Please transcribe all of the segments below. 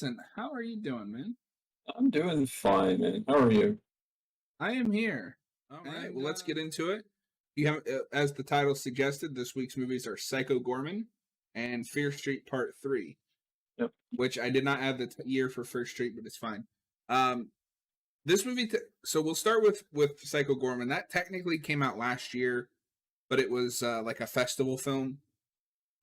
Milton, how are you doing, man? I'm doing fine, man. How are you? I am here. All right, well, let's get into it. You have, as the title suggested, this week's movies are Psycho Goreman and Fear Street Part 3, Yep. which I did not add the year for Fear Street, but it's fine. This movie, so we'll start with Psycho Goreman. That technically came out last year, but it was like a festival film.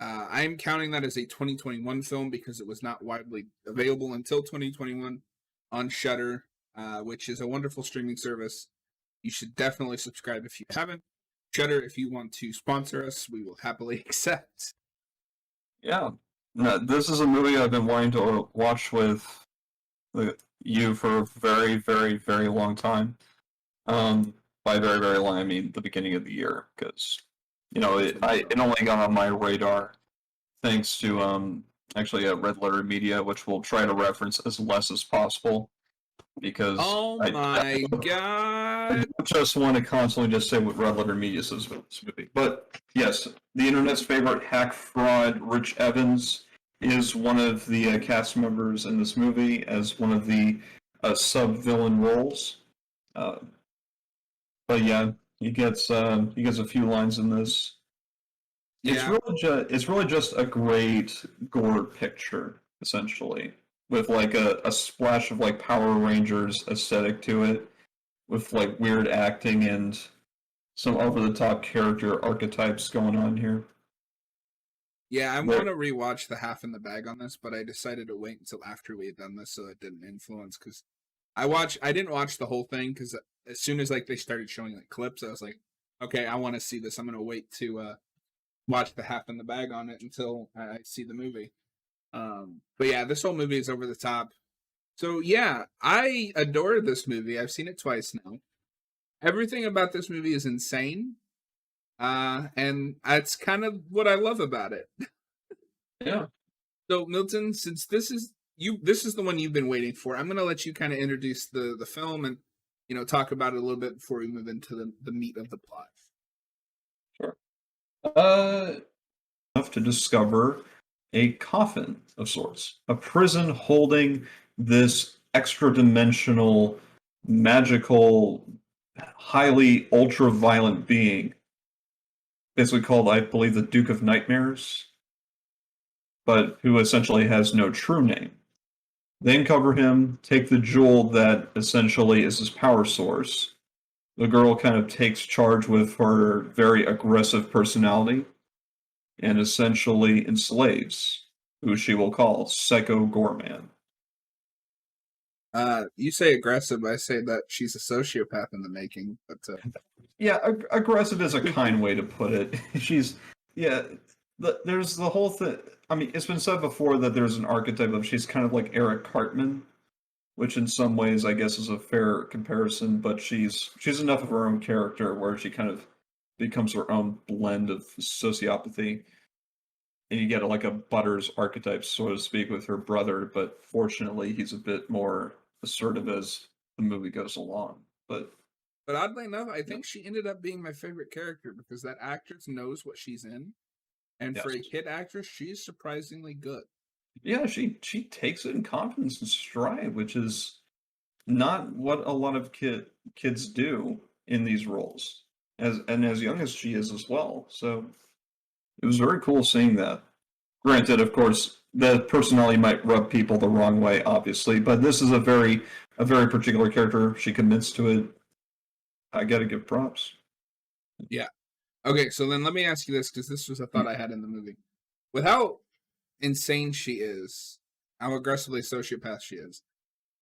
I'm counting that as a 2021 film because it was not widely available until 2021 on Shudder, which is a wonderful streaming service. You should definitely subscribe if you haven't. Shudder, if you want to sponsor us, we will happily accept. Yeah. No, this is a movie I've been wanting to watch with you for a very, very, very long time. By very, very long, I mean the beginning of the year, because it only got on my radar thanks to actually Red Letter Media, which we'll try to reference as less as possible. Because my God! I just want to constantly just say what Red Letter Media says about this movie. But yes, the internet's favorite hack fraud, Rich Evans, is one of the cast members in this movie as one of the sub-villain roles. But yeah, he gets a few lines in this. Yeah. It's really just a great gore picture, essentially, with like a splash of like Power Rangers aesthetic to it, with like weird acting and some over the top character archetypes going on here. Yeah, I want to rewatch the Half in the Bag on this, but I decided to wait until after we had done this so it didn't influence. Because I didn't watch the whole thing because as soon as like they started showing like clips, I was like, okay, I want to see this. I'm gonna wait to watch the Half in the Bag on it until I see the movie. But yeah, this whole movie is over the top. So yeah, I adore this movie. I've seen it twice now. Everything about this movie is insane. And that's kind of what I love about it. Yeah. So Milton, since this is the one you've been waiting for, I'm gonna let you kind of introduce the film and talk about it a little bit before we move into the meat of the plot. Sure. Enough to discover a coffin of sorts, a prison holding this extra-dimensional, magical, highly ultra-violent being, basically called, I believe, the Duke of Nightmares, but who essentially has no true name. They uncover him, take the jewel that essentially is his power source. The girl kind of takes charge with her very aggressive personality and essentially enslaves who she will call Psycho Goreman. You say aggressive, I say that she's a sociopath in the making, but yeah, aggressive is a kind way to put it. There's the whole thing. I mean, it's been said before that there's an archetype of she's kind of like Eric Cartman, which in some ways I guess is a fair comparison, but she's enough of her own character where she kind of becomes her own blend of sociopathy. And you get like a Butters archetype, so to speak, with her brother, but fortunately he's a bit more assertive as the movie goes along. But oddly enough, I think she ended up being my favorite character because that actress knows what she's in. And for a kid actress, she's surprisingly good. Yeah, she takes it in confidence and stride, which is not what a lot of kids do in these roles, as young as she is as well. So it was very cool seeing that. Granted, of course, the personality might rub people the wrong way, obviously, but this is a very particular character. She commits to it. I gotta give props. Yeah. Okay, so then let me ask you this, because this was a thought I had in the movie. With how insane she is, how aggressively sociopath she is,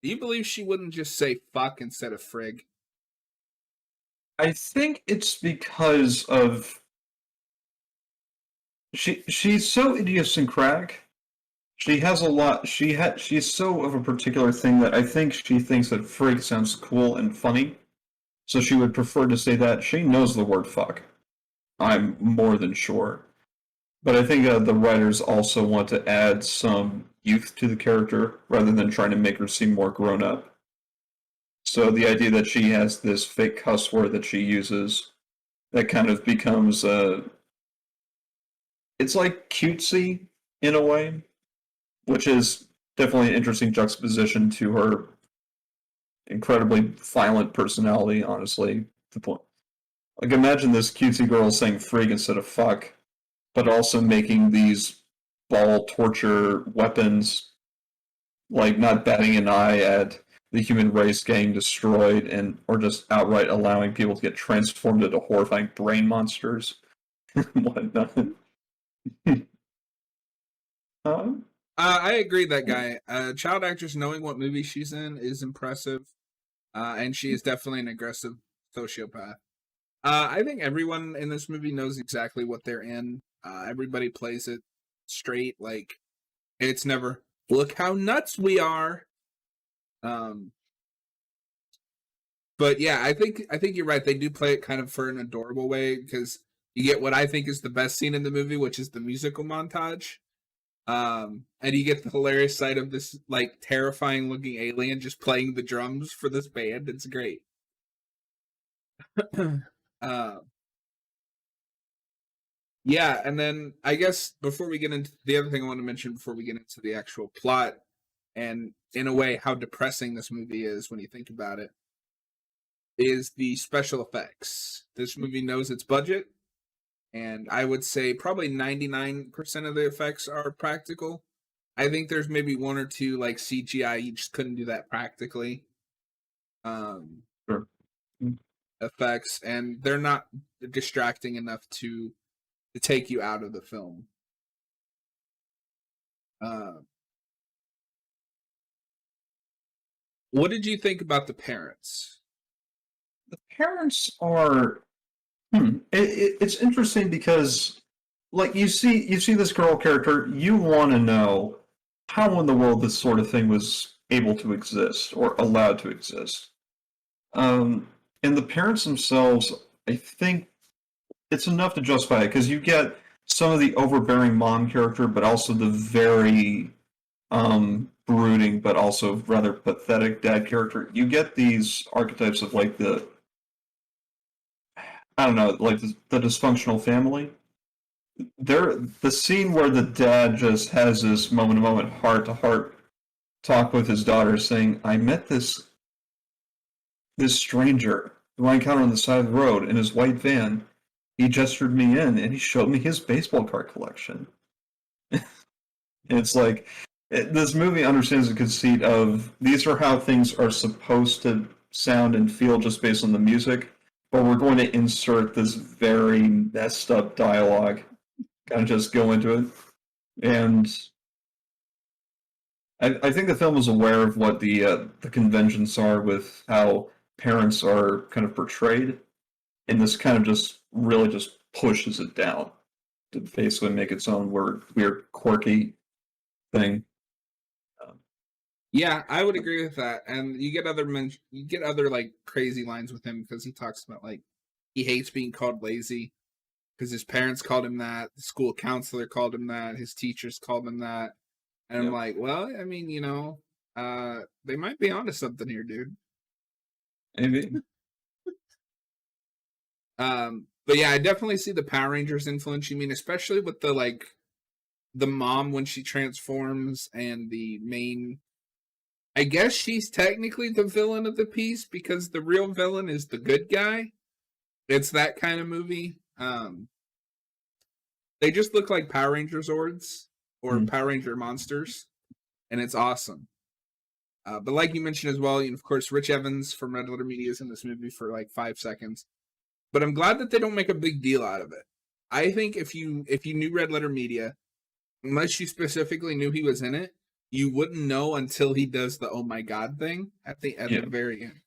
do you believe she wouldn't just say fuck instead of frig? I think it's because of she's so idiosyncratic. She has a lot. She's so of a particular thing that I think she thinks that frig sounds cool and funny, so she would prefer to say that. She knows the word fuck. I'm more than sure. But I think the writers also want to add some youth to the character rather than trying to make her seem more grown up. So the idea that she has this fake cuss word that she uses that kind of becomes it's like cutesy in a way, which is definitely an interesting juxtaposition to her incredibly violent personality, honestly. The point. Like, imagine this cutesy girl saying freak instead of fuck, but also making these ball torture weapons, like not batting an eye at the human race getting destroyed, and or just outright allowing people to get transformed into horrifying brain monsters and whatnot. I agree that guy. Child actress knowing what movie she's in is impressive, and she is definitely an aggressive sociopath. I think everyone in this movie knows exactly what they're in. Everybody plays it straight. Like, it's never, look how nuts we are. But yeah, I think you're right. They do play it kind of for an adorable way, because you get what I think is the best scene in the movie, which is the musical montage. And you get the hilarious sight of this like terrifying looking alien just playing the drums for this band. It's great. Yeah, and then I guess before we get into the other thing I want to mention before we get into the actual plot, and in a way how depressing this movie is when you think about it, is the special effects. This movie knows its budget, and I would say probably 99% of the effects are practical. I think there's maybe one or two like CGI, you just couldn't do that practically. Sure. Effects, and they're not distracting enough to take you out of the film. What did you think about the parents? The parents are. It's interesting because, like, you see this girl character, you want to know how in the world this sort of thing was able to exist or allowed to exist. And the parents themselves, I think, it's enough to justify it because you get some of the overbearing mom character, but also the very brooding, but also rather pathetic dad character. You get these archetypes of like the, I don't know, like the dysfunctional family. The scene where the dad just has this moment-to-moment, heart-to-heart talk with his daughter, saying, "I met this stranger who I encountered on the side of the road in his white van. He gestured me in, and he showed me his baseball card collection." And it's like, this movie understands the conceit of these are how things are supposed to sound and feel just based on the music, but we're going to insert this very messed up dialogue, kind of just go into it. And I think the film is aware of what the conventions are with how parents are kind of portrayed, and this kind of just really just pushes it down to basically make its own weird quirky thing. Yeah, I would agree with that. And you get other like crazy lines with him because he talks about like he hates being called lazy because his parents called him that, the school counselor called him that, his teachers called him that. And I'm like, well, I mean, they might be onto something here, dude. Maybe. But yeah, I definitely see the Power Rangers influence. You mean, especially with the mom when she transforms, and the main. I guess she's technically the villain of the piece because the real villain is the good guy. It's that kind of movie. They just look like Power Ranger Zords or Power Ranger monsters, and it's awesome. But like you mentioned as well, of course, Rich Evans from Red Letter Media is in this movie for like 5 seconds. But I'm glad that they don't make a big deal out of it. I think if you knew Red Letter Media, unless you specifically knew he was in it, you wouldn't know until he does the "oh my god" thing at the very end.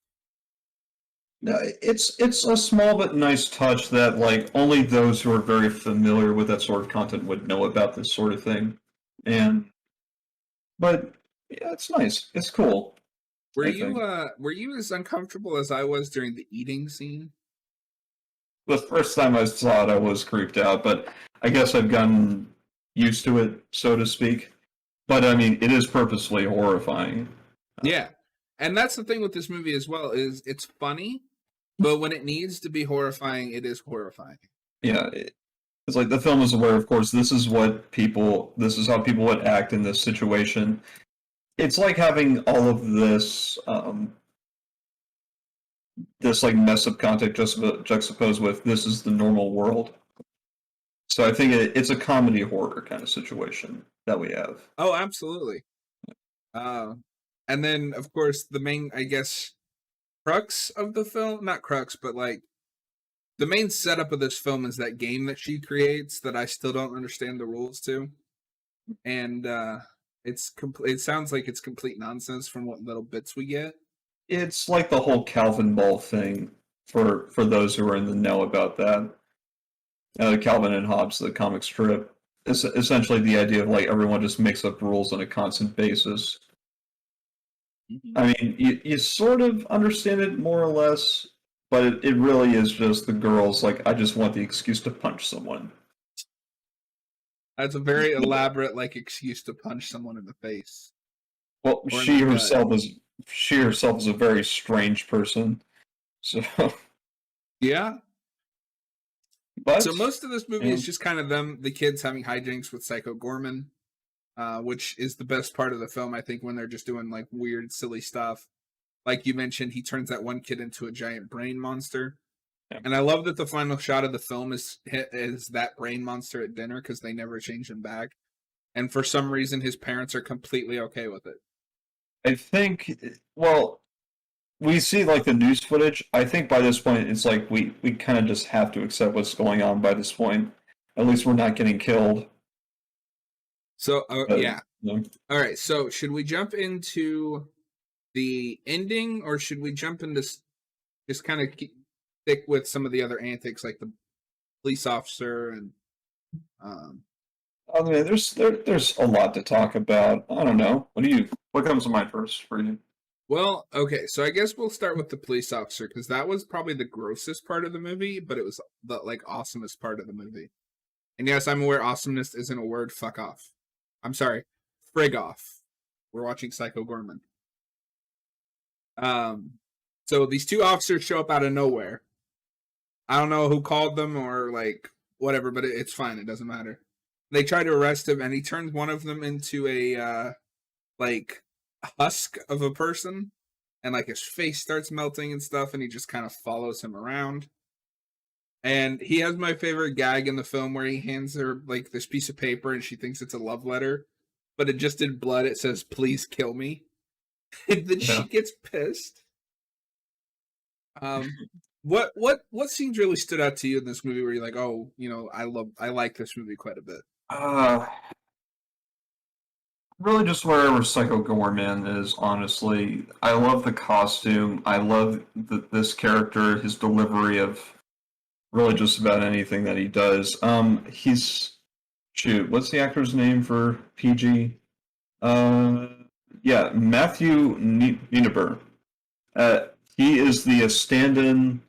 No, it's a small but nice touch that like only those who are very familiar with that sort of content would know about this sort of thing. But yeah, it's nice. It's cool. Were you as uncomfortable as I was during the eating scene? The first time I saw it, I was creeped out, but I guess I've gotten used to it, so to speak. But I mean, it is purposely horrifying. Yeah, and that's the thing with this movie as well, is it's funny, but when it needs to be horrifying, it is horrifying. Yeah, it's like the film is aware, of course, this is how people would act in this situation. it's like having all of this this like mess of content juxtaposed with this is the normal world. So I think it's a comedy horror kind of situation that we have. Oh, absolutely. And then of course the main, I guess, crux of the film, not crux, but like the main setup of this film is that game that she creates that I still don't understand the rules to. And it sounds like it's complete nonsense from what little bits we get. It's like the whole Calvin Ball thing for those who are in the know about that. Calvin and Hobbes, the comic strip, is essentially the idea of like everyone just makes up rules on a constant basis. Mm-hmm. I mean, you sort of understand it more or less, but it really is just the girls like, I just want the excuse to punch someone. That's a very elaborate like excuse to punch someone in the face. Well, she herself is a very strange person. So yeah. But so most of this movie is just kind of the kids having hijinks with Psycho Goreman, which is the best part of the film, I think, when they're just doing like weird, silly stuff. Like you mentioned, he turns that one kid into a giant brain monster. Yeah. And I love that the final shot of the film is that brain monster at dinner because they never change him back. And for some reason, his parents are completely okay with it. I think, well, we see like the news footage. I think by this point, it's like we kind of just have to accept what's going on by this point. At least we're not getting killed. So, yeah. All right. So, should we jump into the ending, or should we jump into just kind of stick with some of the other antics, like the police officer and? I mean, there's a lot to talk about. I don't know. What comes to mind first for you? Well, okay, so I guess we'll start with the police officer because that was probably the grossest part of the movie, but it was the like awesomest part of the movie. And yes, I'm aware awesomeness isn't a word. Fuck off. I'm sorry. Frig off. We're watching Psycho Goreman. So these two officers show up out of nowhere. I don't know who called them or like whatever, but it's fine. It doesn't matter. They try to arrest him, and he turns one of them into a like husk of a person, and like his face starts melting and stuff, and he just kind of follows him around. And he has my favorite gag in the film where he hands her like this piece of paper, and she thinks it's a love letter, but it just in blood it says "Please kill me," and then she gets pissed. What scenes really stood out to you in this movie where you're like, oh, I like this movie quite a bit? Really just wherever Psycho Goreman is, honestly. I love the costume. I love this character, his delivery of really just about anything that he does. What's the actor's name for PG? Yeah, Matthew Nienaber. He is the stand-in,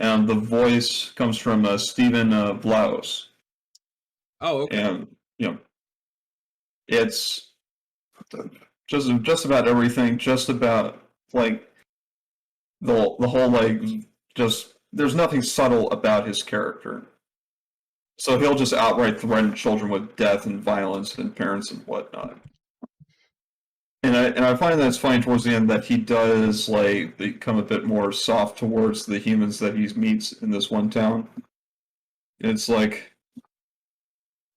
and the voice comes from Stephen Blaus. Oh, okay. And, it's just about everything, just about, like, the whole, like, just, there's nothing subtle about his character. So he'll just outright threaten children with death and violence and parents and whatnot. And I find that it's funny towards the end that he does like become a bit more soft towards the humans that he meets in this one town. It's like,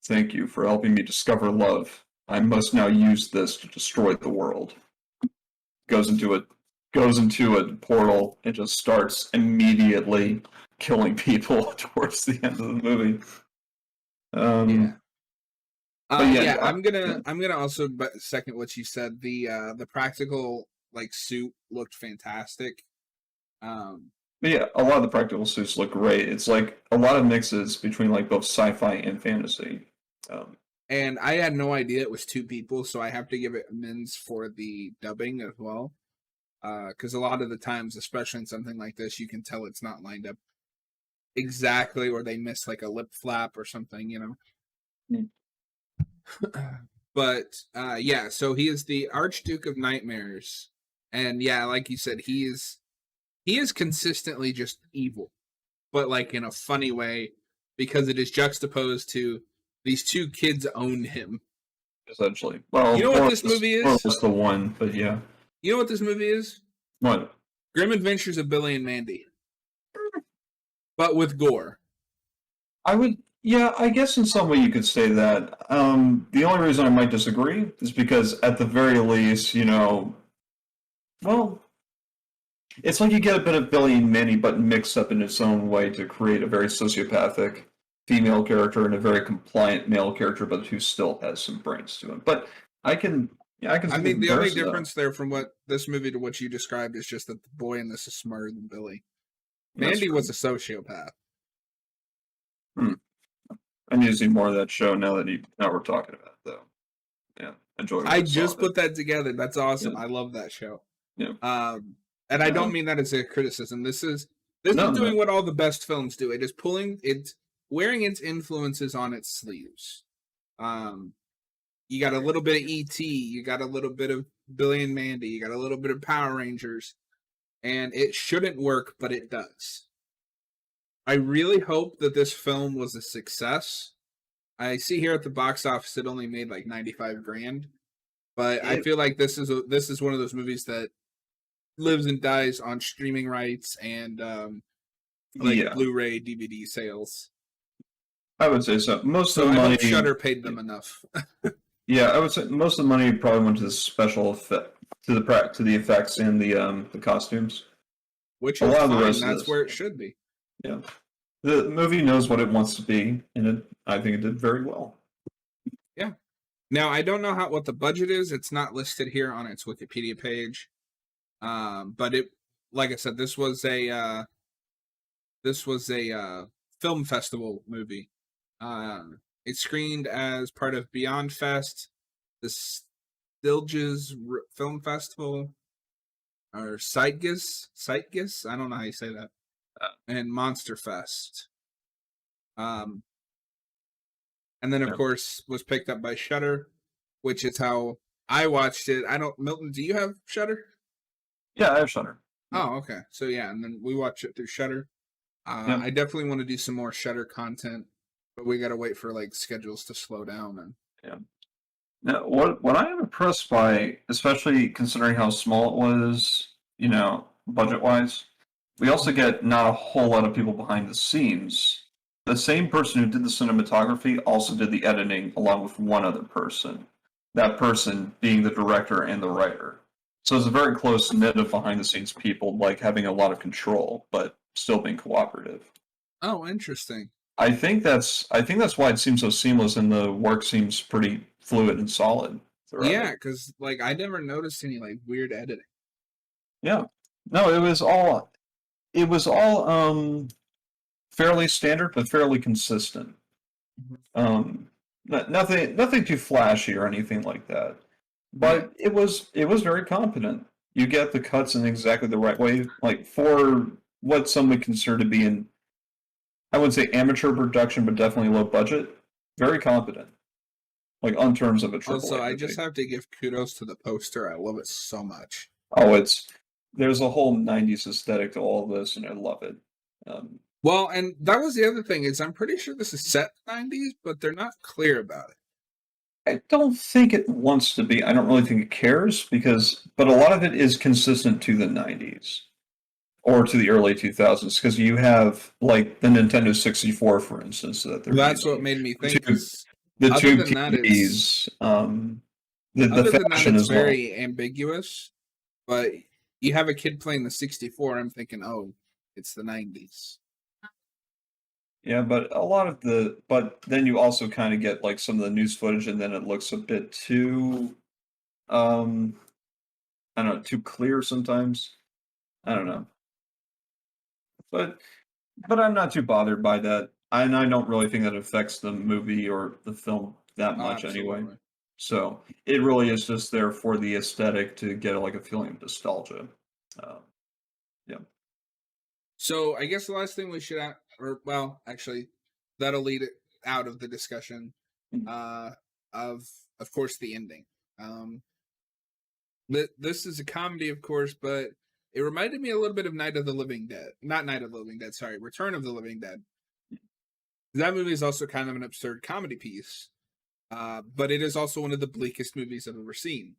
thank you for helping me discover love. I must now use this to destroy the world. Goes into a portal and just starts immediately killing people towards the end of the movie. I'm gonna also second what you said. The practical like suit looked fantastic. But yeah, a lot of the practical suits look great. It's like a lot of mixes between like both sci-fi and fantasy. And I had no idea it was two people, so I have to give it amends for the dubbing as well. Because a lot of the times, especially in something like this, you can tell it's not lined up exactly, or they miss like a lip flap or something, But yeah, so he is the Archduke of Nightmares, and yeah, like you said, he is consistently just evil, but like in a funny way because it is juxtaposed to these two kids own him, essentially. Well, You know what this movie is? Just the one, but yeah. You know what this movie is? What? Grim Adventures of Billy and Mandy, but with gore. Yeah, I guess in some way you could say that. The only reason I might disagree is because at the very least, well, it's like you get a bit of Billy and Mandy, but mixed up in its own way to create a very sociopathic female character and a very compliant male character, but who still has some brains to him. But I can I mean, the only difference there from what this movie to what you described is just that the boy in this is smarter than Billy. Mandy was a sociopath. I need to see more of that show now we're talking about it, though. Yeah, enjoy. I just put that together. That's awesome. Yeah. I love that show. Yeah. And I don't mean that as a criticism. This is doing what all the best films do. It is wearing its influences on its sleeves. You got a little bit of E.T., you got a little bit of Billy and Mandy, you got a little bit of Power Rangers, and it shouldn't work, but it does. I really hope that this film was a success. I see here at the box office it only made like $95,000, but I feel like this is one of those movies that lives and dies on streaming rights and Blu-ray DVD sales. I would say so. Most of the money Shudder paid them enough. Yeah, I would say most of the money probably went to the special effect, to the effects and the costumes. Which is fine. That's where it should be. Yeah, the movie knows what it wants to be, and I think it did very well. Yeah. Now I don't know what the budget is. It's not listed here on its Wikipedia page. But like I said, this was a film festival movie. It screened as part of Beyond Fest, the Stilges Film Festival, or Sightgis. I don't know how you say that. And Monster Fest. And then of course was picked up by Shudder, which is how I watched it. Milton, do you have Shudder? Yeah, I have Shudder. Oh, okay. So yeah, and then we watch it through Shudder. I definitely want to do some more Shudder content, but we got to wait for like schedules to slow down. Yeah. Now, what I am impressed by, especially considering how small it was, budget wise, we also get not a whole lot of people behind the scenes. The same person who did the cinematography also did the editing along with one other person. That person being the director and the writer. So it's a very close knit of behind the scenes people, like having a lot of control, but still being cooperative. Oh, interesting. I think that's why it seems so seamless and the work seems pretty fluid and solid. Yeah, because like I never noticed any like weird editing. Yeah. No, it was all fairly standard but fairly consistent. Nothing too flashy or anything like that. But it was very competent. You get the cuts in exactly the right way, like for what some would consider to be I wouldn't say amateur production, but definitely low budget. Very competent, like on terms of a triple. Also, I just have to give kudos to the poster. I love it so much. Oh, there's a whole '90s aesthetic to all this, and I love it. Well, and that was the other thing is I'm pretty sure this is set '90s, but they're not clear about it. I don't think it wants to be. I don't really think it cares but a lot of it is consistent to the '90s or to the early 2000s because you have like the Nintendo 64, for instance. That's what made me think. The two TVs. The fashion is very ambiguous, but you have a kid playing the 64. I'm thinking, oh, it's the '90s. Yeah, but but then you also kind of get like some of the news footage, and then it looks a bit too, I don't know, too clear sometimes. I don't know, but I'm not too bothered by that, and I don't really think that affects the movie or the film that much anyway. So it really is just there for the aesthetic to get like a feeling of nostalgia. Yeah. So I guess the last thing we should actually, that'll lead it out of the discussion of course, the ending. This is a comedy, of course, but it reminded me a little bit of Night of the Living Dead. Not Night of the Living Dead, sorry, Return of the Living Dead. That movie is also kind of an absurd comedy piece. but it is also one of the bleakest movies I've ever seen.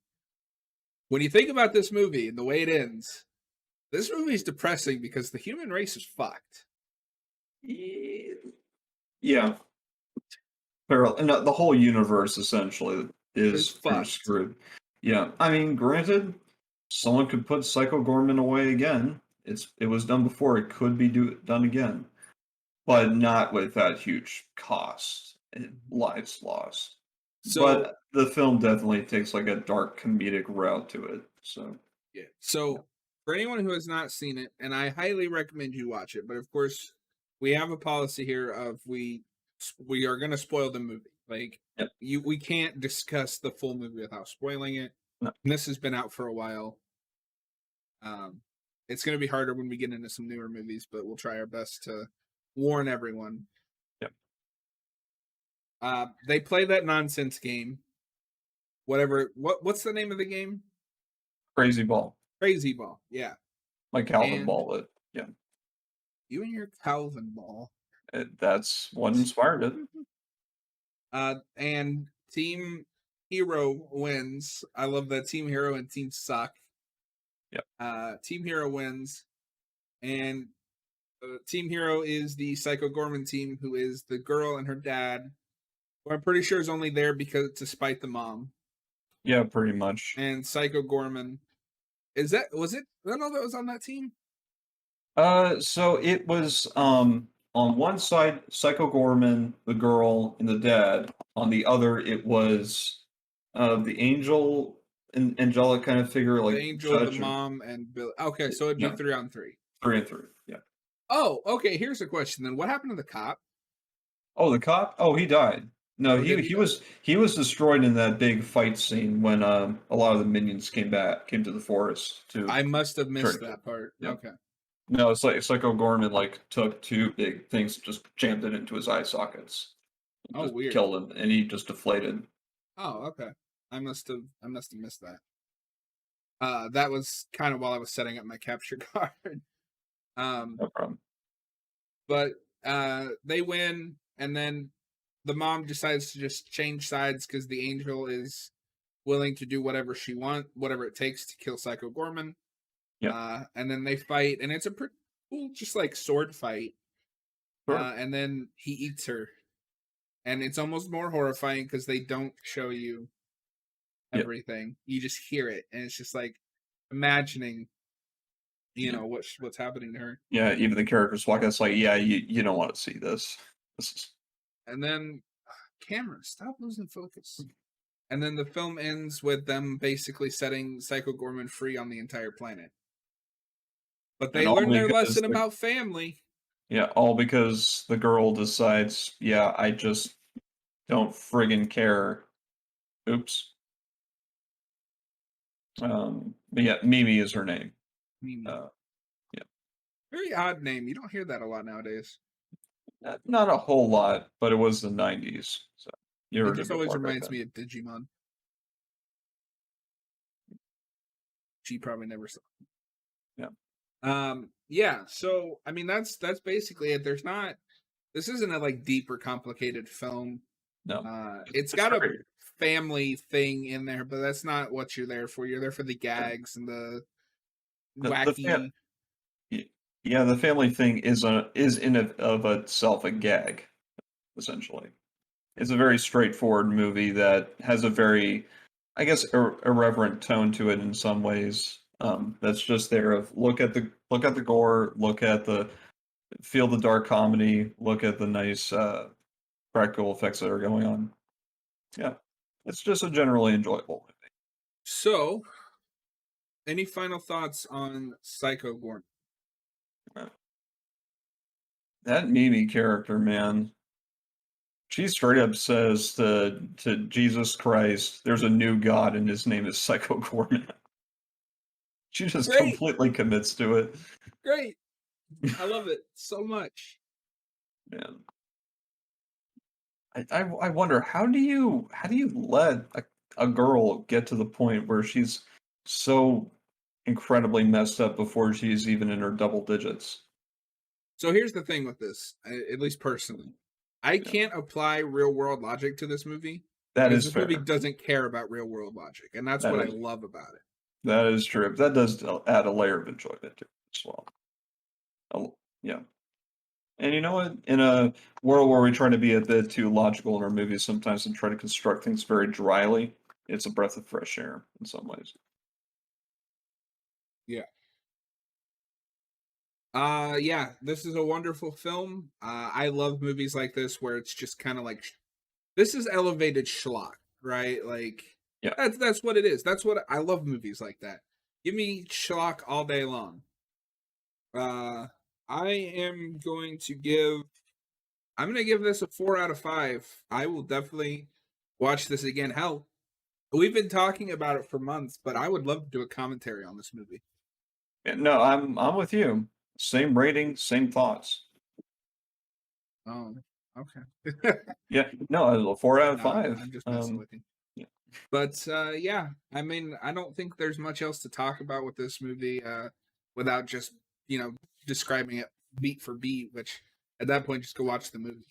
When you think about this movie and the way it ends, this movie is depressing because the human race is fucked. Yeah. And the whole universe essentially is pretty fucked. screwed. Yeah. I mean, granted, someone could put Psycho Goreman away again. It was done before. It could be done again, but not with that huge cost and lives lost. So, but the film definitely takes like a dark comedic route to it. So yeah. So for anyone who has not seen it, and I highly recommend you watch it, but of course we have a policy here of we are going to spoil the movie. Like yep. we can't discuss the full movie without spoiling it. No. And this has been out for a while. It's going to be harder when we get into some newer movies, but we'll try our best to warn everyone. Yep. They play that nonsense game. What's the name of the game? Crazy Ball. Crazy Ball. Yeah. Like Calvin Ball, but yeah. You and your Calvin Ball. That's what inspired it. And Team Hero wins. I love that Team Hero and Team Suck. Yep. Team Hero wins, and Team Hero is the Psycho Goreman team, who is the girl and her dad, who I'm pretty sure is only there because to spite the mom. Yeah, pretty much. And Psycho Goreman, was it Leno that was on that team? So it was on one side Psycho Goreman, the girl, and the dad. On the other, it was the angel. Angelic kind of figure, like the angel, the mom, and Bill. Okay, so it'd be 3-on-3. 3-on-3, yeah. Oh, okay. Here's a question then: what happened to the cop? Oh, the cop? Oh, he died. No, he was destroyed in that big fight scene when a lot of the minions came to the forest to. I must have missed that part. Yeah. Okay. No, it's like Psycho Goreman like took two big things, just jammed it into his eye sockets. Oh, weird. Killed him, and he just deflated. Oh, okay. I must have missed that. That was kind of while I was setting up my capture card. No problem. But they win, and then the mom decides to just change sides because the angel is willing to do whatever it takes to kill Psycho Goreman. Yeah. And then they fight, and it's a pretty cool, just like sword fight. Sure. And then he eats her, and it's almost more horrifying because they don't show you everything. You just hear it, and it's just like imagining, you know, what's happening to her. Yeah, even the characters walk. It's like, yeah, you don't want to see this. And then, camera, stop losing focus. And then the film ends with them basically setting Psycho Goreman free on the entire planet. But they learn their lesson about family. Yeah, all because the girl decides, yeah, I just don't friggin' care. Oops. But yeah, Mimi is her name. Mimi. Yeah. Very odd name. You don't hear that a lot nowadays. Not a whole lot, but it was the 90s. So it just always reminds me of Digimon. She probably never saw it. Yeah. Yeah, so I mean that's basically it. This isn't a like deep or complicated film. No. It's got a family thing in there, but that's not what you're there for. You're there for the gags and the wacky. Yeah, the family thing is in of itself a gag, essentially. It's a very straightforward movie that has a very, I guess, irreverent tone to it in some ways. That's just there of look at the gore, feel the dark comedy, look at the nice practical effects that are going on. Yeah, it's just a generally enjoyable movie. So, any final thoughts on Psycho Goreman? That Mimi character, man. She straight up says to Jesus Christ, there's a new God and his name is Psycho Goreman. She just completely commits to it. Great. I love it so much. Man. I wonder how do you let a girl get to the point where she's so incredibly messed up before she's even in her double digits? So here's the thing with this, at least personally. I can't apply real world logic to this movie That Because is this fair. movie doesn't care about real world logic, and that's what I love about it. That is true. That does add a layer of enjoyment to it as well. Yeah. And you know what? In a world where we try to be a bit too logical in our movies sometimes and try to construct things very dryly, it's a breath of fresh air in some ways. Yeah. Yeah, this is a wonderful film. I love movies like this where it's just kind of like this is elevated schlock, right? Like Yeah. that's what it is. That's what I love movies like that. Give me schlock all day long. I am going to give I'm going to give this a 4 out of 5. I will definitely watch this again. Hell, we've been talking about it for months, but I would love to do a commentary on this movie. No, I'm with you. Same rating, same thoughts. Oh, okay. Yeah, no, a 4 out of No, 5. I'm just messing with you. Yeah. But yeah, I mean, I don't think there's much else to talk about with this movie without just describing it beat for beat. Which at that point, just go watch the movie.